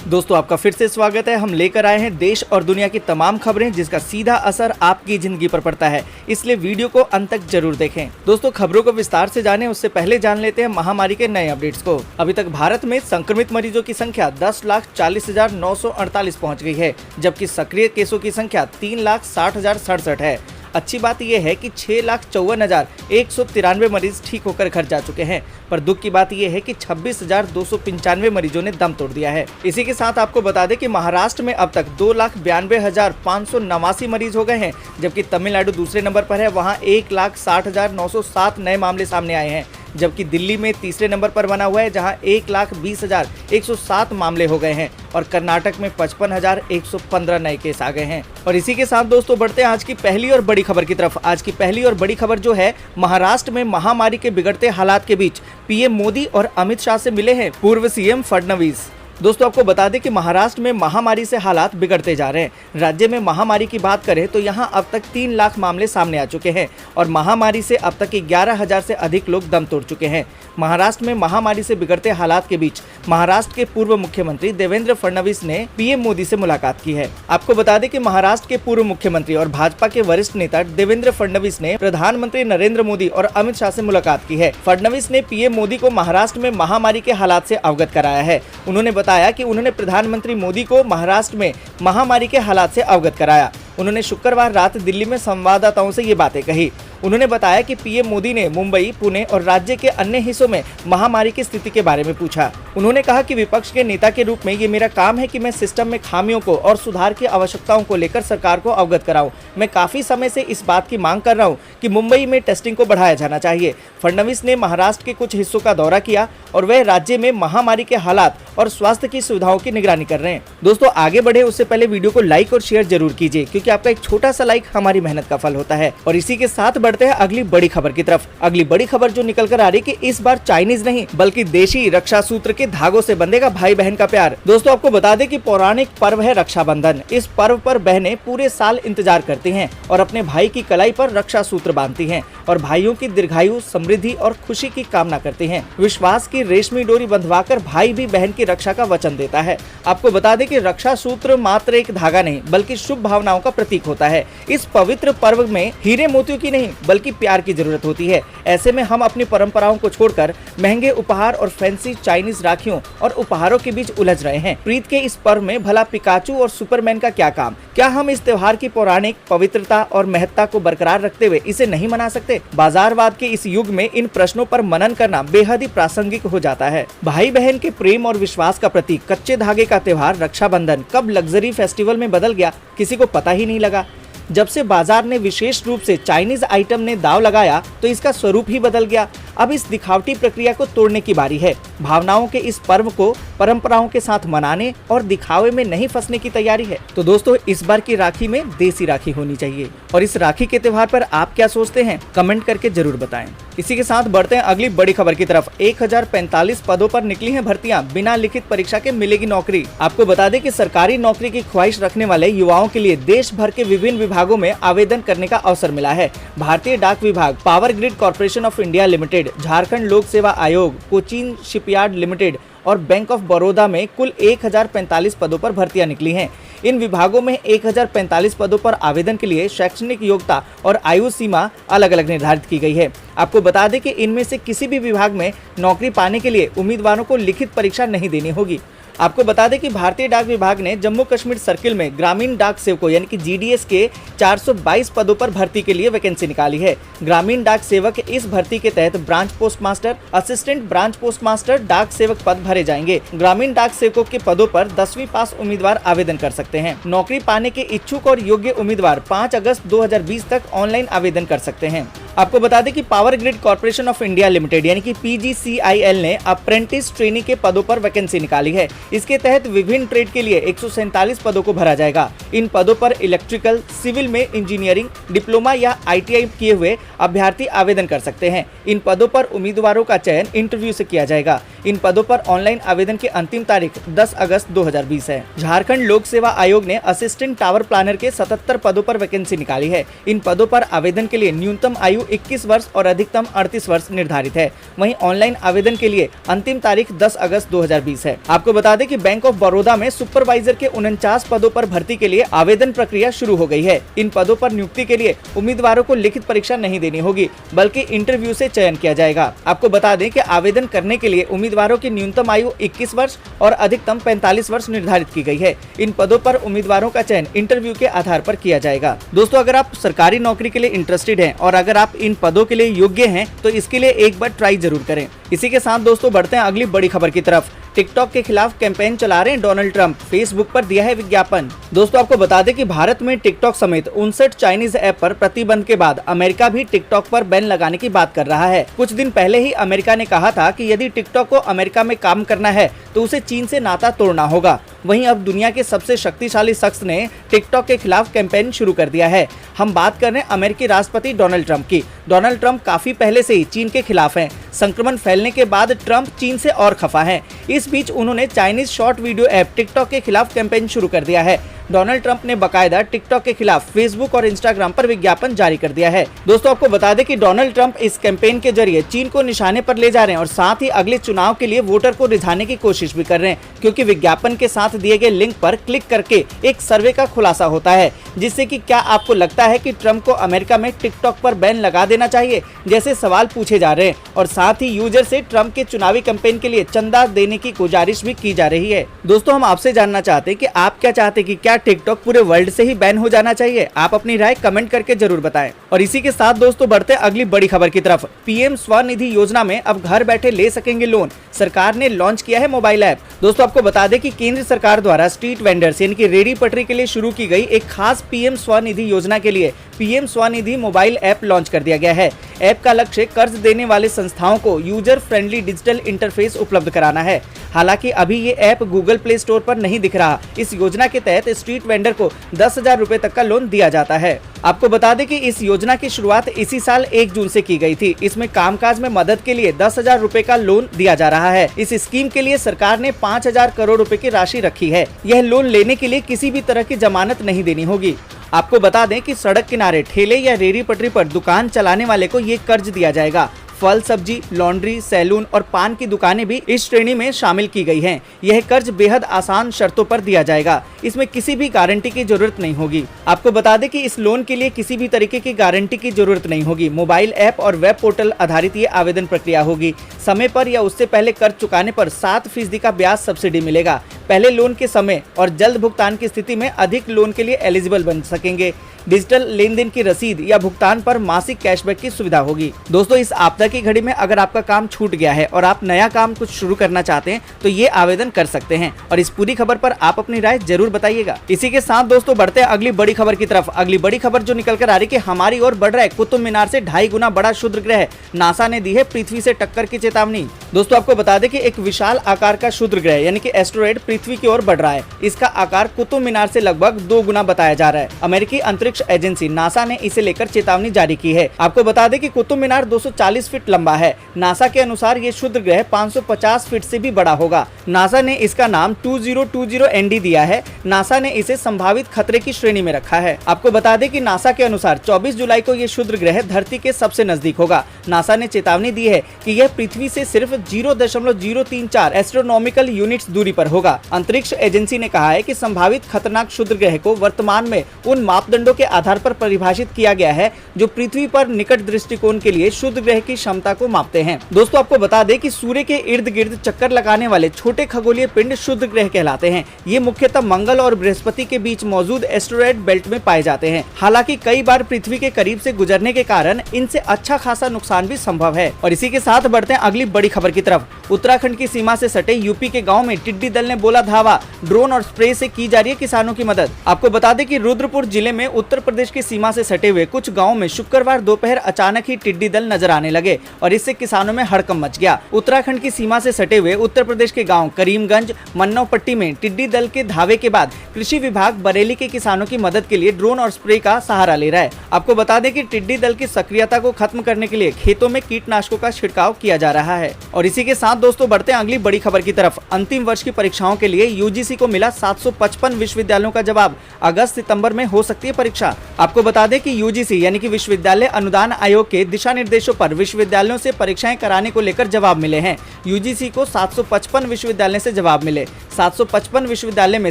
दोस्तों आपका फिर से स्वागत है। हम लेकर आए हैं देश और दुनिया की तमाम खबरें जिसका सीधा असर आपकी जिंदगी पर पड़ता है, इसलिए वीडियो को अंत तक जरूर देखें। दोस्तों खबरों को विस्तार से जानें उससे पहले जान लेते हैं महामारी के नए अपडेट्स को। अभी तक भारत में संक्रमित मरीजों की संख्या 10,40,948 पहुंच गई है, जबकि सक्रिय केसों की संख्या 3,60,067 है। अच्छी बात यह है कि 6,54,193 मरीज ठीक होकर घर जा चुके हैं, पर दुख की बात यह है कि 26,295 मरीजों ने दम तोड़ दिया है। इसी के साथ आपको बता दें कि महाराष्ट्र में अब तक 2,92,589 मरीज हो गए हैं, जबकि तमिलनाडु दूसरे नंबर पर है, वहां 1,60,907 नए मामले सामने आए हैं। जबकि दिल्ली में तीसरे नंबर पर बना हुआ है, जहां 1,20,107 मामले हो गए हैं और कर्नाटक में 55,115 नए केस आ गए हैं। और इसी के साथ दोस्तों बढ़ते हैं आज की पहली और बड़ी खबर की तरफ। आज की पहली और बड़ी खबर जो है, महाराष्ट्र में महामारी के बिगड़ते हालात के बीच पीएम मोदी और अमित शाह से मिले हैं पूर्व सीएम फडणवीस। दोस्तों आपको बता दें कि महाराष्ट्र में महामारी से हालात बिगड़ते जा रहे हैं। राज्य में महामारी की बात करें तो यहां अब तक 3 लाख मामले सामने आ चुके हैं और महामारी से अब तक 11,000 से अधिक लोग दम तोड़ चुके हैं। महाराष्ट्र में महामारी से बिगड़ते हालात के बीच महाराष्ट्र के पूर्व मुख्यमंत्री देवेंद्र फडणवीस ने पीएम मोदी से मुलाकात की है। आपको बता दें कि महाराष्ट्र के पूर्व मुख्यमंत्री और भाजपा के वरिष्ठ नेता देवेंद्र फडणवीस ने प्रधानमंत्री नरेंद्र मोदी और अमित शाह से मुलाकात की है। फडणवीस ने पीएम मोदी को महाराष्ट्र में महामारी के हालात से अवगत कराया है। उन्होंने बताया कि उन्होंने प्रधानमंत्री मोदी को महाराष्ट्र में महामारी के हालात से अवगत कराया। उन्होंने शुक्रवार रात दिल्ली में संवाददाताओं से ये बातें कही। उन्होंने बताया कि पीएम मोदी ने मुंबई, पुणे और राज्य के अन्य हिस्सों में महामारी की स्थिति के बारे में पूछा। उन्होंने कहा कि विपक्ष के नेता के रूप में ये मेरा काम है कि मैं सिस्टम में खामियों को और सुधार की आवश्यकताओं को लेकर सरकार को अवगत कराऊं। मैं काफी समय से इस बात की मांग कर रहा हूं कि मुंबई में टेस्टिंग को बढ़ाया जाना चाहिए। फडणवीस ने महाराष्ट्र के कुछ हिस्सों का दौरा किया और वह राज्य में महामारी के हालात और स्वास्थ्य की सुविधाओं की निगरानी कर रहे हैं। दोस्तों आगे बढ़े उससे पहले वीडियो को लाइक और शेयर जरूर कीजिए, क्योंकि आपका एक छोटा सा लाइक हमारी मेहनत का फल होता है। और इसी के साथ बढ़ते हैं अगली बड़ी खबर की तरफ। अगली बड़ी खबर जो निकल कर आ रही कि इस बार चाइनीज नहीं बल्कि देशी रक्षा सूत्र के धागों से बंधेगा भाई बहन का प्यार। दोस्तों आपको बता दें कि पौराणिक पर्व है रक्षाबंधन। इस पर्व पर बहनें पूरे साल इंतजार करती हैं और अपने भाई की कलाई पर रक्षा सूत्र बांधती हैं और भाइयों की दीर्घायु, समृद्धि और खुशी की कामना करती हैं। विश्वास की रेशमी डोरी बंधवाकर भाई भी बहन की रक्षा का वचन देता है। आपको बता दें कि रक्षा सूत्र मात्र एक धागा नहीं बल्कि शुभ भावनाओं का प्रतीक होता है। इस पवित्र पर्व में हीरे मोतियों की नहीं बल्कि प्यार की जरूरत होती है। ऐसे में हम अपनी परंपराओं को छोड़कर महंगे उपहार और फैंसी चाइनीज राखियों और उपहारों के बीच उलझ रहे हैं। प्रीत के इस पर्व में भला पिकाचू और सुपरमैन का क्या काम? क्या हम इस त्योहार की पौराणिक पवित्रता और महत्ता को बरकरार रखते हुए इसे नहीं मना सकते? बाजारवाद के इस युग में इन प्रश्नों पर मनन करना बेहद ही प्रासंगिक हो जाता है। भाई बहन के प्रेम और विश्वास का प्रतीक कच्चे धागे का त्योहार रक्षाबंधन कब लग्जरी फेस्टिवल में बदल गया किसी को पता ही नहीं लगा। जब से बाजार ने विशेष रूप से चाइनीज आइटम ने दाव लगाया तो इसका स्वरूप ही बदल गया। अब इस दिखावटी प्रक्रिया को तोड़ने की बारी है। भावनाओं के इस पर्व को परंपराओं के साथ मनाने और दिखावे में नहीं फंसने की तैयारी है। तो दोस्तों इस बार की राखी में देसी राखी होनी चाहिए। और इस राखी के त्योहार पर आप क्या सोचते हैं? कमेंट करके जरूर बताएं। इसी के साथ बढ़ते हैं अगली बड़ी खबर की तरफ। 1,045 पदों पर निकली हैं भर्तियां, बिना लिखित परीक्षा के मिलेगी नौकरी। आपको बता दें कि सरकारी नौकरी की ख्वाहिश रखने वाले युवाओं के लिए देश भर के विभिन्न विभागों में आवेदन करने का अवसर मिला है। भारतीय डाक विभाग, power grid corporation of India limited, Jharkhand लोक सेवा आयोग, कोचीन शिपयार्ड लिमिटेड और बैंक ऑफ बड़ौदा में कुल 1,045 पदों पर भर्तियां निकली हैं। इन विभागों में 1,045 पदों पर आवेदन के लिए शैक्षणिक योग्यता और आयु सीमा अलग अलग निर्धारित की गई है। आपको बता दें कि इनमें से किसी भी विभाग में नौकरी पाने के लिए उम्मीदवारों को लिखित परीक्षा नहीं देनी होगी। आपको बता दें कि भारतीय डाक विभाग ने जम्मू कश्मीर सर्किल में ग्रामीण डाक सेवकों यानी कि जीडीएस के 422 पदों पर भर्ती के लिए वैकेंसी निकाली है। ग्रामीण डाक सेवक इस भर्ती के तहत branch post master, assistant branch post master डाक सेवक पद भरे जाएंगे। ग्रामीण डाक सेवकों के पदों पर 10वीं पास उम्मीदवार आवेदन कर सकते हैं। नौकरी पाने के इच्छुक और योग्य उम्मीदवार 5 अगस्त 2020 तक ऑनलाइन आवेदन कर सकते हैं। आपको बता दें कि power grid corporation of India limited यानी कि PGCIL ने अप्रेंटिस ट्रेनी के पदों पर वैकेंसी निकाली है। इसके तहत विभिन्न ट्रेड के लिए 147 पदों को भरा जाएगा। इन पदों पर इलेक्ट्रिकल, सिविल में इंजीनियरिंग, डिप्लोमा या ITI किए हुए अभ्यर्थी आवेदन कर सकते हैं। इन पदों पर उम्मीदवारों का चयन इंटरव्यू से किया जाएगा। इन पदों पर ऑनलाइन आवेदन की अंतिम तारीख 10 अगस्त 2020 है। झारखंड लोक सेवा आयोग ने असिस्टेंट टावर प्लानर के 77 पदों पर वैकेंसी निकाली है। इन पदों पर आवेदन के लिए न्यूनतम आयु आयु 21 वर्ष और अधिकतम 38 वर्ष निर्धारित है। वहीं ऑनलाइन आवेदन के लिए अंतिम तारीख 10 अगस्त 2020 है। आपको बता दें कि बैंक ऑफ बड़ौदा में सुपरवाइजर के 49 पदों पर भर्ती के लिए आवेदन प्रक्रिया शुरू हो गई है। इन पदों पर नियुक्ति के लिए उम्मीदवारों को लिखित परीक्षा नहीं देनी होगी, बल्कि इंटरव्यू से चयन किया जाएगा। आपको बता दें कि आवेदन करने के लिए उम्मीदवारों की न्यूनतम आयु 21 वर्ष और अधिकतम 45 वर्ष निर्धारित की गई है। इन पदों पर उम्मीदवारों का चयन इंटरव्यू के आधार पर किया जाएगा। दोस्तों, अगर आप सरकारी नौकरी के लिए इंटरेस्टेड हैं और अगर आप इन पदों के लिए योग्य हैं तो इसके लिए एक बार ट्राई जरूर करें। इसी के साथ दोस्तों बढ़ते हैं अगली बड़ी खबर की तरफ। टिकटॉक के खिलाफ कैंपेन चला रहे हैं डोनाल्ड ट्रंप, फेसबुक पर दिया है विज्ञापन। दोस्तों, आपको बता दें कि भारत में टिकटॉक समेत 59 चाइनीज ऐप पर प्रतिबंध के बाद अमेरिका भी टिकटॉक पर बैन लगाने की बात कर रहा है। कुछ दिन पहले ही अमेरिका ने कहा था कि यदि टिकटॉक को अमेरिका में काम करना है तो उसे चीन से नाता तोड़ना होगा। वहीं अब दुनिया के सबसे शक्तिशाली शख्स ने टिकटॉक के खिलाफ कैंपेन शुरू कर दिया है। हम बात कर रहे हैं अमेरिकी राष्ट्रपति डोनाल्ड ट्रंप की। डोनाल्ड ट्रंप काफी पहले से ही चीन के खिलाफ हैं। संक्रमण फैलने के बाद ट्रंप चीन से और खफा हैं। इस बीच उन्होंने Chinese short video app TikTok के खिलाफ कैंपेन शुरू कर दिया है। डोनाल्ड ट्रंप ने बकायदा टिकटॉक के खिलाफ फेसबुक और इंस्टाग्राम पर विज्ञापन जारी कर दिया है। दोस्तों, आपको बता दें कि डोनाल्ड ट्रंप इस कैंपेन के जरिए चीन को निशाने पर ले जा रहे हैं और साथ ही अगले चुनाव के लिए वोटर को रिझाने की कोशिश भी कर रहे हैं, क्योंकि विज्ञापन के साथ दिए गए लिंक पर क्लिक करके एक सर्वे का खुलासा होता है, जिससे कि क्या आपको लगता है कि ट्रंप को अमेरिका में टिकटॉक पर बैन लगा देना चाहिए, जैसे सवाल पूछे जा रहे हैं। और साथ ही यूजर से ट्रंप के चुनावी कैंपेन के लिए चंदा देने की गुजारिश भी की जा रही है। दोस्तों, हम आपसे जानना चाहते हैं कि आप क्या चाहते हैं कि क्या टिकटॉक पूरे वर्ल्ड से ही बैन हो जाना चाहिए? आप अपनी राय कमेंट करके जरूर बताएं। और इसी के साथ दोस्तों बढ़ते हैं अगली बड़ी खबर की तरफ। पीएम स्वनिधि योजना में अब घर बैठे ले सकेंगे लोन, सरकार ने लॉन्च किया है मोबाइल ऐप। दोस्तों, आपको बता दें कि केंद्र सरकार द्वारा स्ट्रीट वेंडर्स यानी कि रेडी पटरी के लिए शुरू की गई एक खास पीएम स्वनिधि योजना के लिए PM Svanidhi mobile app launch कर दिया गया है। ऐप का लक्ष्य कर्ज देने वाले संस्थाओं को यूजर फ्रेंडली डिजिटल इंटरफेस उपलब्ध कराना है। हालांकि अभी ये ऐप गूगल प्ले स्टोर पर नहीं दिख रहा। इस योजना के तहत स्ट्रीट वेंडर को 10,000 रुपए तक का लोन दिया जाता है। आपको बता दें कि इस योजना की शुरुआत इसी साल 1 जून से की गई थी। इसमें कामकाज में मदद के लिए 10,000 रुपए का लोन दिया जा रहा है। इस स्कीम के लिए सरकार ने 5,000 करोड़ रुपए की राशि रखी है। यह लोन लेने के लिए किसी भी तरह की जमानत नहीं देनी होगी। आपको बता दें कि सड़क किनारे ठेले या रेहड़ी पटरी पर दुकान चलाने वाले को ये कर्ज दिया जाएगा। फल, सब्जी, लॉन्ड्री, सैलून और पान की दुकानें भी इस श्रेणी में शामिल की गई हैं। यह कर्ज बेहद आसान शर्तों पर दिया जाएगा। इसमें किसी भी गारंटी की जरूरत नहीं होगी। आपको बता दें कि इस लोन के लिए किसी भी तरीके की गारंटी की जरूरत नहीं होगी। मोबाइल ऐप और वेब पोर्टल आधारित ये आवेदन प्रक्रिया होगी। समय पर या उससे पहले कर्ज चुकाने पर 7% का ब्याज सब्सिडी मिलेगा। पहले लोन के समय और जल्द भुगतान की स्थिति में अधिक लोन के लिए एलिजिबल बन सकेंगे। डिजिटल लेन देन की रसीद या भुगतान पर मासिक कैशबैक की सुविधा होगी। दोस्तों, इस आपदा की घड़ी में अगर आपका काम छूट गया है और आप नया काम कुछ शुरू करना चाहते हैं तो ये आवेदन कर सकते हैं। और इस पूरी खबर पर आप अपनी राय जरूर बताइएगा। इसी के साथ दोस्तों बढ़ते हैं अगली बड़ी खबर की तरफ। अगली बड़ी खबर जो निकल कर आ रही कि हमारी ओर बढ़ रहा है कुतुब मीनार से 2.5 गुना बड़ा क्षुद्र ग्रह, नासा ने दी है पृथ्वी से टक्कर की चेतावनी। दोस्तों, आपको बता दें कि एक विशाल आकार का क्षुद्र ग्रह यानी कि एस्टेरॉयड पृथ्वी की ओर बढ़ रहा है। इसका आकार कुतुब मीनार से लगभग 2 गुना बताया जा रहा है। अमेरिकी अंतरिक्ष एजेंसी नासा ने इसे लेकर चेतावनी जारी की है। आपको बता दें कि कुतुब मीनार 240 फीट लंबा है। नासा के अनुसार ये क्षुद्र ग्रह 550 फीट से भी बड़ा होगा। नासा ने इसका नाम 2020 ND दिया है। नासा ने इसे संभावित खतरे की श्रेणी में रखा है। आपको बता दें कि नासा के अनुसार 24 जुलाई को ये क्षुद्र ग्रह धरती के सबसे नजदीक होगा। नासा ने चेतावनी दी है कि यह पृथ्वी से सिर्फ 0.034 एस्ट्रोनॉमिकल यूनिट्स दूरी पर होगा। अंतरिक्ष एजेंसी ने कहा है कि संभावित खतरनाक क्षुद्र ग्रह को वर्तमान में उन मापदंडों के आधार पर परिभाषित किया गया है जो पृथ्वी पर निकट दृष्टिकोण के लिए क्षुद्र ग्रह की क्षमता को मापते हैं। दोस्तों, आपको बता दें कि सूर्य के इर्द गिर्द चक्कर लगाने वाले छोटे खगोलीय पिंड क्षुद्र ग्रह कहलाते हैं। ये मुख्यतः मंगल और बृहस्पति के बीच मौजूद एस्टेरॉयड बेल्ट में पाए जाते हैं। हालांकि कई बार पृथ्वी के करीब से गुजरने के कारण इनसे अच्छा खासा नुकसान भी संभव है। और इसी के साथ बढ़ते हैं अगली बड़ी खबर की तरफ। उत्तराखंड की सीमा से सटे यूपी के गाँव में टिड्डी दल ने बोला धावा, ड्रोन और स्प्रे से की जा रही है किसानों की मदद। आपको बता दें कि रुद्रपुर जिले में उत्तर प्रदेश की सीमा से सटे हुए कुछ गाँव में शुक्रवार दोपहर अचानक ही टिड्डी दल नजर आने लगे और इससे किसानों में हड़कंप मच गया। उत्तराखंड की सीमा से सटे हुए उत्तर प्रदेश के गांव करीमगंज, मन्नौ पट्टी में टिड्डी दल के धावे के बाद कृषि विभाग बरेली के किसानों की मदद के लिए ड्रोन और स्प्रे का सहारा ले रहा है। आपको बता दें कि टिड्डी दल की सक्रियता को खत्म करने के लिए खेतों में कीटनाशकों का छिड़काव किया जा रहा है। और इसी के साथ दोस्तों बढ़ते हैं अगली बड़ी खबर की तरफ। अंतिम वर्ष की परीक्षाओं के लिए यूजीसी को मिला 755 विश्वविद्यालयों का जवाब। अगस्त सितंबर में हो सकती है परीक्षा। आपको बता दें कि यूजीसी यानी कि विश्वविद्यालय अनुदान आयोग के दिशा निर्देशों पर विश्वविद्यालयों से परीक्षाएं कराने को लेकर जवाब मिले हैं। यूजीसी को 755 विश्वविद्यालय से जवाब मिले। 755 विश्वविद्यालय में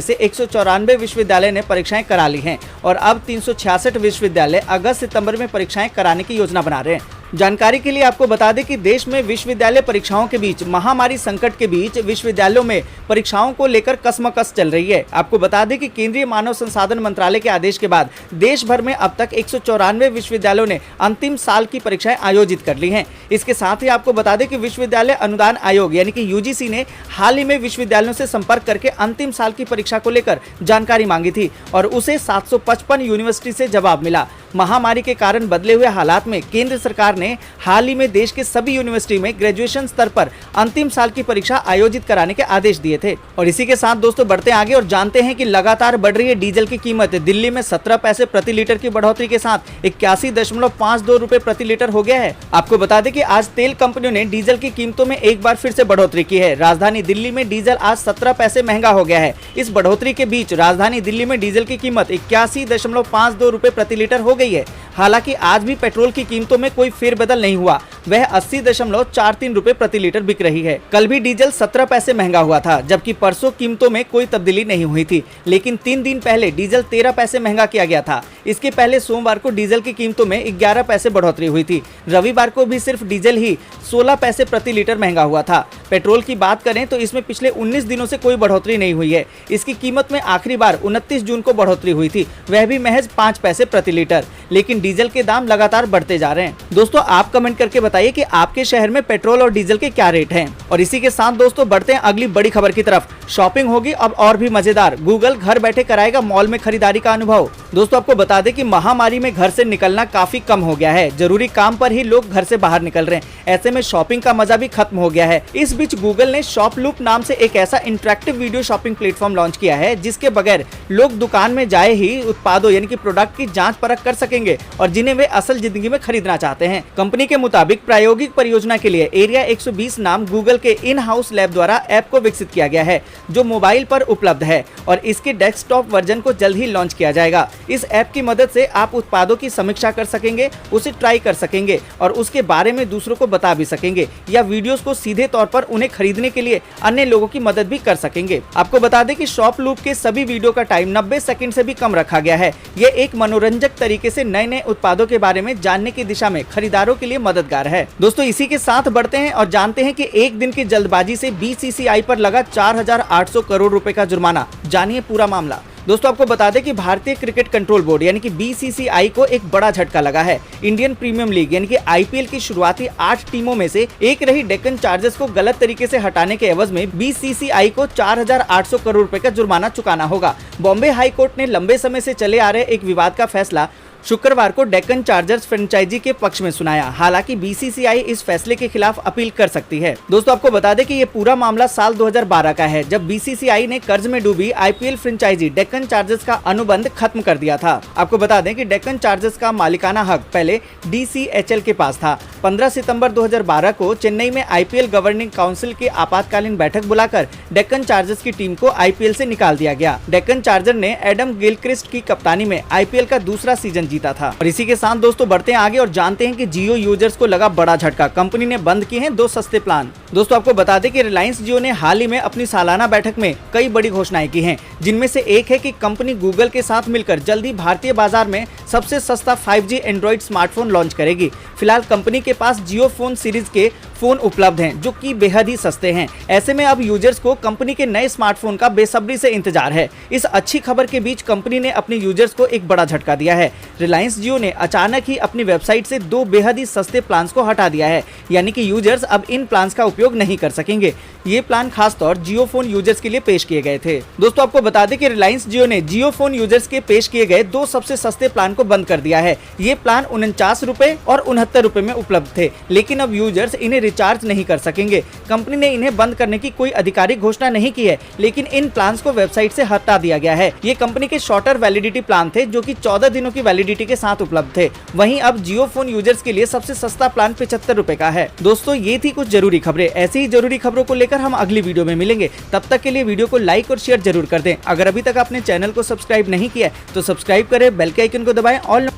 से 194 विश्वविद्यालय ने परीक्षाएं करा ली हैं और अब 366 विश्वविद्यालय अगस्त सितंबर में परीक्षाएं कराने की योजना बना रहे हैं। जानकारी के लिए आपको बता दें कि देश में विश्वविद्यालय परीक्षाओं के बीच महामारी संकट के बीच विश्वविद्यालयों में परीक्षाओं को लेकर कसमकस चल रही है। आपको बता दें कि केंद्रीय मानव संसाधन मंत्रालय के आदेश के बाद देश भर में अब तक 194 विश्वविद्यालयों ने अंतिम साल की परीक्षाएं आयोजित कर ली हैं। इसके साथ ही आपको बता दें कि विश्वविद्यालय अनुदान आयोग यानी कि यूजीसी ने हाल ही में विश्वविद्यालयों से संपर्क करके अंतिम साल की परीक्षा को लेकर जानकारी मांगी थी और उसे 755 यूनिवर्सिटी से जवाब मिला। महामारी के कारण बदले हुए हालात में केंद्र सरकार ने हाल ही में देश के सभी यूनिवर्सिटी में ग्रेजुएशन स्तर पर अंतिम साल की परीक्षा आयोजित कराने के आदेश दिए थे। और इसी के साथ दोस्तों बढ़ते आगे और जानते हैं कि लगातार बढ़ रही है डीजल की कीमत। दिल्ली में 17 पैसे प्रति लीटर की बढ़ोतरी के साथ 81.52 रुपए प्रति लीटर हो गया है। आपको बता दें कि आज तेल कंपनियों ने डीजल की कीमतों में एक बार फिर से बढ़ोतरी की है। राजधानी दिल्ली में डीजल आज 17 पैसे महंगा हो गया है। इस बढ़ोतरी के बीच राजधानी दिल्ली में डीजल की कीमत 81.52 रुपए प्रति लीटर हो गई है। हालांकि आज भी पेट्रोल की कीमतों में कोई फेरबदल नहीं हुआ, वह 80.43 रुपए प्रति लीटर बिक रही है। कल भी डीजल 17 पैसे महंगा हुआ था, जबकि परसों कीमतों में कोई तब्दीली नहीं हुई थी। लेकिन 3 दिन पहले डीजल 13 पैसे महंगा किया गया था। इसके पहले सोमवार को डीजल की कीमतों में 11 पैसे बढ़ोतरी हुई थी। रविवार को भी सिर्फ डीजल ही 16 पैसे प्रति लीटर महंगा हुआ था। पेट्रोल की बात करें तो इसमें पिछले 19 दिनों से कोई बढ़ोतरी नहीं हुई है। इसकी कीमत में आखिरी बार 29 जून को बढ़ोतरी हुई थी, वह भी महज 5 पैसे प्रति लीटर। लेकिन डीजल के दाम लगातार बढ़ते जा रहे हैं। दोस्तों आप कमेंट करके बताइए कि आपके शहर में पेट्रोल और डीजल के क्या रेट हैं। और इसी के साथ दोस्तों बढ़ते हैं अगली बड़ी खबर की तरफ। शॉपिंग होगी अब और भी मजेदार, गूगल घर बैठे कराएगा मॉल में खरीदारी का अनुभव। दोस्तों आपको बता दें कि महामारी में घर से निकलना काफी कम हो गया है। जरूरी काम पर ही लोग घर से बाहर निकल रहे हैं। ऐसे में शॉपिंग का मजा भी खत्म हो गया है। इस बीच गूगल ने शॉप लूप नाम से एक ऐसा interactive video shopping platform launch किया है जिसके बगैर लोग दुकान में जाए ही उत्पादों यानी कि प्रोडक्ट की जांच परख कर सकेंगे और जिन्हें वे असल जिंदगी में खरीदना चाहते हैं। कंपनी के मुताबिक प्रायोगिक परियोजना के लिए एरिया 120 नाम गूगल के इन हाउस लैब द्वारा ऐप को विकसित किया गया है जो मोबाइल पर उपलब्ध है और इसके डेस्कटॉप वर्जन को जल्द ही लॉन्च किया जाएगा। इस ऐप की मदद से आप उत्पादों की समीक्षा कर सकेंगे, उसे ट्राई कर सकेंगे और उसके बारे में दूसरों को बता भी सकेंगे या वीडियोस को सीधे तौर पर उन्हें खरीदने के लिए अन्य लोगों की मदद भी कर सकेंगे। आपको बता दें कि शॉप लूप के सभी वीडियो का टाइम 90 सेकंड से भी कम रखा गया है। ये एक मनोरंजक तरीके से नए नए उत्पादों के बारे में जानने की दिशा में खरीदारों के लिए मददगार है। दोस्तों इसी के साथ बढ़ते हैं और जानते हैं कि एक दिन की जल्दबाजी से बीसीसीआई पर लगा 4,800 करोड़ रुपए का जुर्माना। जानिए पूरा मामला। दोस्तों आपको बता दें कि भारतीय क्रिकेट कंट्रोल बोर्ड यानी कि बीसीसीआई को एक बड़ा झटका लगा है। इंडियन प्रीमियर लीग यानी कि आईपीएल की शुरुआती 8 टीमों में से एक रही डेक्कन चार्जर्स को गलत तरीके से हटाने के एवज में बीसीसीआई को 4,800 करोड़ रुपए का जुर्माना चुकाना होगा। बॉम्बे हाई कोर्ट ने लंबे समय से चले आ रहे एक विवाद का फैसला शुक्रवार को डेक्कन चार्जर्स फ्रेंचाइजी के पक्ष में सुनाया। हालांकि बीसीसीआई इस फैसले के खिलाफ अपील कर सकती है। दोस्तों आपको बता दें कि ये पूरा मामला साल 2012 का है, जब बीसीसीआई ने कर्ज में डूबी आईपीएल फ्रेंचाइजी डेक्कन चार्जर्स का अनुबंध खत्म कर दिया था। आपको बता दें कि डेक्कन चार्जर्स का मालिकाना हक पहले डीसीएचएल के पास था। 15 सितंबर 2012 को चेन्नई में आईपीएल गवर्निंग काउंसिल की आपातकालीन बैठक बुलाकर डेक्कन चार्जर्स की टीम को आईपीएल से निकाल दिया गया। डेक्कन चार्जर ने एडम गिलक्रिस्ट की कप्तानी में आईपीएल का दूसरा सीजन जीता था। और इसी के साथ दोस्तों बढ़ते हैं आगे और जानते हैं कि जियो यूजर्स को लगा बड़ा झटका। कंपनी ने बंद किए हैं 2 सस्ते प्लान। दोस्तों आपको बता दें कि रिलायंस जियो ने हाल ही में अपनी सालाना बैठक में कई बड़ी घोषणाएं की हैं, जिनमें से एक है कि कंपनी गूगल के साथ मिलकर जल्द ही भारतीय बाजार में सबसे सस्ता 5G एंड्रॉइड स्मार्टफोन लॉन्च करेगी। फिलहाल कंपनी के पास जियो फोन सीरीज के फोन उपलब्ध हैं जो कि बेहद ही सस्ते हैं। ऐसे में अब यूजर्स को कंपनी के नए स्मार्टफोन का बेसब्री से इंतजार है। इस अच्छी खबर के बीच कंपनी ने अपने यूजर्स को एक बड़ा झटका दिया है। रिलायंस जियो ने अचानक ही अपनी वेबसाइट से 2 बेहद ही सस्ते प्लान्स को हटा दिया है, यानी कि यूजर्स अब इन प्लान्स का उपयोग नहीं कर सकेंगे। ये प्लान खासतौर जियो फोन यूजर्स के लिए पेश किए गए थे। दोस्तों आपको बता दें कि रिलायंस जियो ने जियो फोन यूजर्स के पेश किए गए 2 सबसे सस्ते प्लान को बंद कर दिया है। ये प्लान 49 रुपए और 69 रुपए में उपलब्ध थे, लेकिन अब यूजर्स इन्हें रिचार्ज नहीं कर सकेंगे। कंपनी ने इन्हें बंद करने की कोई आधिकारिक घोषणा नहीं की है, लेकिन इन प्लान्स को वेबसाइट से हटा दिया गया है। ये कंपनी के शॉर्टर वैलिडिटी प्लान थे जो कि 14 दिनों की वैलिडिटी वैलिडिटी के साथ उपलब्ध थे। वहीं अब जियो फोन यूजर्स के लिए सबसे सस्ता प्लान 75 रुपए का है। दोस्तों ये थी कुछ जरूरी खबरें। ऐसी ही जरूरी खबरों को लेकर हम अगली वीडियो में मिलेंगे। तब तक के लिए वीडियो को लाइक और शेयर जरूर कर दें। अगर अभी तक आपने चैनल को सब्सक्राइब नहीं किया है तो सब्सक्राइब करें, बेल के आइकन को दबाएं और